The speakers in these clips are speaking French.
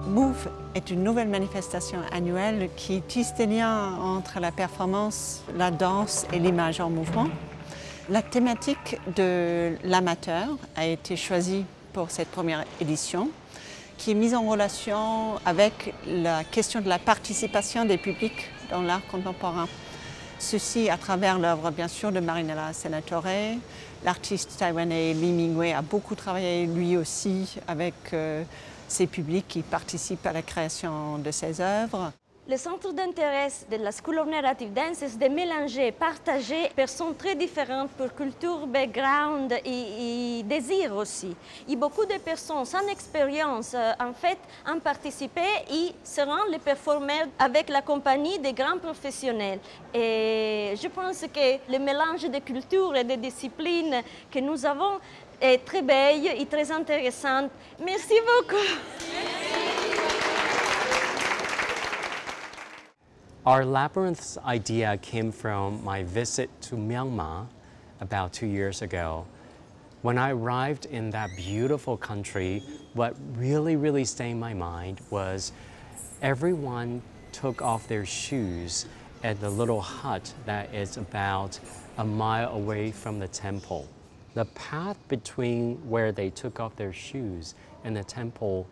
Move est une nouvelle manifestation annuelle qui tisse des liens entre la performance, la danse et l'image en mouvement. La thématique de l'amateur a été choisie pour cette première édition, qui est mise en relation avec la question de la participation des publics dans l'art contemporain. Ceci à travers l'œuvre bien sûr de Marinella Senatore. L'artiste taïwanais Lee Ming-wei a beaucoup travaillé lui aussi avec ces publics qui participent à la création de ses œuvres. Le centre d'intérêt de la School of Narrative Dance est de mélanger, partager personnes très différentes pour culture, background et désir aussi. Et beaucoup de personnes sans expérience en fait ont participé et seront les performeurs avec la compagnie des grands professionnels. Et je pense que le mélange de cultures et de disciplines que nous avons est très belle et très intéressante. Merci beaucoup. Our Labyrinths idea came from my visit to Myanmar about 2 years ago. When I arrived in that beautiful country, what really stayed in my mind was everyone took off their shoes at the little hut that is about a mile away from the temple. The path between where they took off their shoes and the temple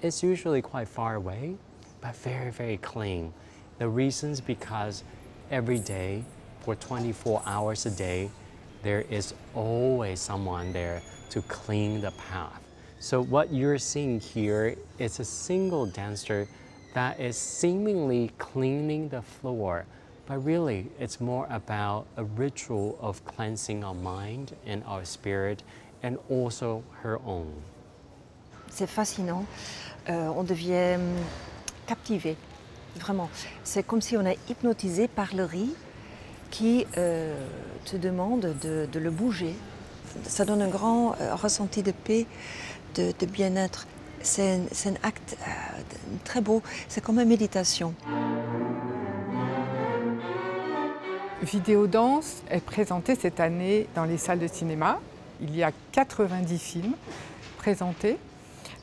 is usually quite far away, but very clean. The reason's because every day, for 24 hours a day, there is always someone there to clean the path. So what you're seeing here is a single dancer that is seemingly cleaning the floor, but really it's more about a ritual of cleansing our mind and our spirit and also her own. C'est fascinant, on devient captivé. Vraiment, c'est comme si on est hypnotisé par le riz qui te demande de le bouger. Ça donne un grand ressenti de paix, de bien-être. C'est un acte très beau, c'est comme une méditation. Vidéodance est présentée cette année dans les salles de cinéma. Il y a 90 films présentés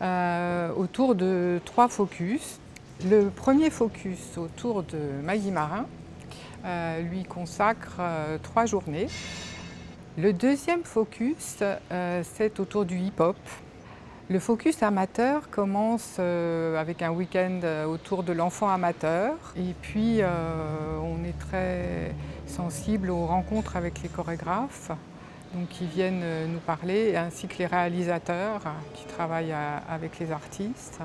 autour de 3 focus. Le premier focus autour de Maggie Marin lui consacre 3 journées. Le deuxième focus, c'est autour du hip-hop. Le focus amateur commence avec un week-end autour de l'enfant amateur. Et puis, on est très sensible aux rencontres avec les chorégraphes, donc qui viennent nous parler, ainsi que les réalisateurs qui travaillent avec les artistes.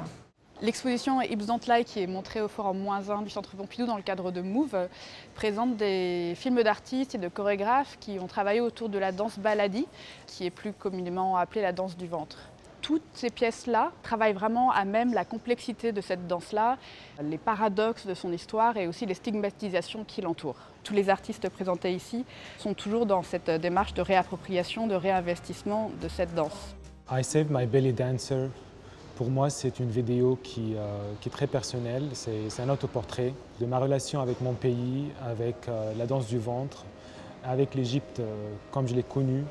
L'exposition Hips Don't Lie, qui est montrée au Forum -1 du Centre Pompidou dans le cadre de Move, présente des films d'artistes et de chorégraphes qui ont travaillé autour de la danse baladi, qui est plus communément appelée la danse du ventre. Toutes ces pièces-là travaillent vraiment à même la complexité de cette danse-là, les paradoxes de son histoire et aussi les stigmatisations qui l'entourent. Tous les artistes présentés ici sont toujours dans cette démarche de réappropriation, de réinvestissement de cette danse. I Saved My Belly Dancer. Pour moi, c'est une vidéo qui est très personnelle. C'est un autoportrait de ma relation avec mon pays, avec la danse du ventre, avec l'Égypte comme je l'ai connue.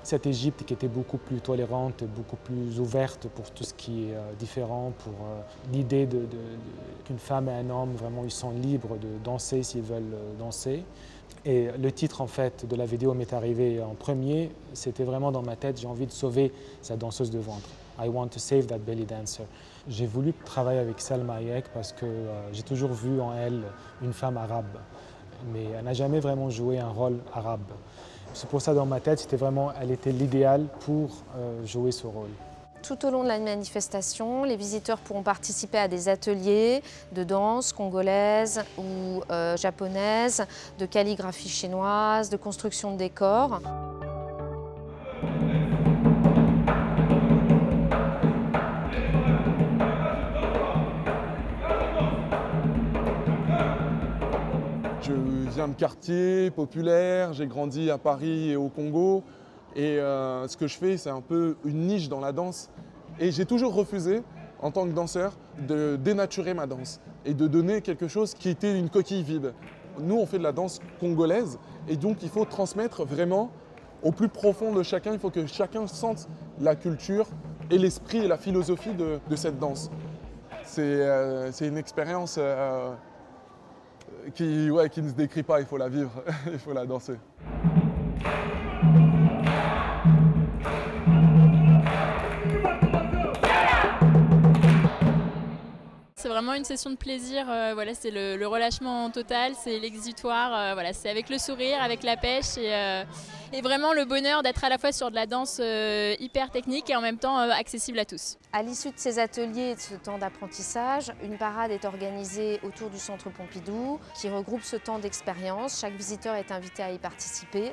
Cette Égypte qui était beaucoup plus tolérante, beaucoup plus ouverte pour tout ce qui est différent, pour l'idée qu'une femme et un homme, vraiment, ils sont libres de danser s'ils veulent danser. Et le titre en fait de la vidéo m'est arrivé en premier, c'était vraiment dans ma tête, j'ai envie de sauver cette danseuse de ventre. I want to save that belly dancer. J'ai voulu travailler avec Salma Hayek parce que j'ai toujours vu en elle une femme arabe, mais elle n'a jamais vraiment joué un rôle arabe. C'est pour ça dans ma tête, elle était l'idéal pour jouer ce rôle. Tout au long de la manifestation, les visiteurs pourront participer à des ateliers de danse congolaise ou japonaise, de calligraphie chinoise, de construction de décors. Je viens de quartier populaire, j'ai grandi à Paris et au Congo. Et ce que je fais, c'est un peu une niche dans la danse. Et j'ai toujours refusé, en tant que danseur, de dénaturer ma danse et de donner quelque chose qui était une coquille vide. Nous, on fait de la danse congolaise et donc il faut transmettre vraiment au plus profond de chacun. Il faut que chacun sente la culture et l'esprit et la philosophie de cette danse. c'est une expérience qui ne se décrit pas, il faut la vivre, il faut la danser. C'est vraiment une session de plaisir, voilà, c'est le relâchement total, c'est l'exutoire, voilà, c'est avec le sourire, avec la pêche et vraiment le bonheur d'être à la fois sur de la danse hyper technique et en même temps accessible à tous. À l'issue de ces ateliers et de ce temps d'apprentissage, une parade est organisée autour du Centre Pompidou qui regroupe ce temps d'expérience. Chaque visiteur est invité à y participer.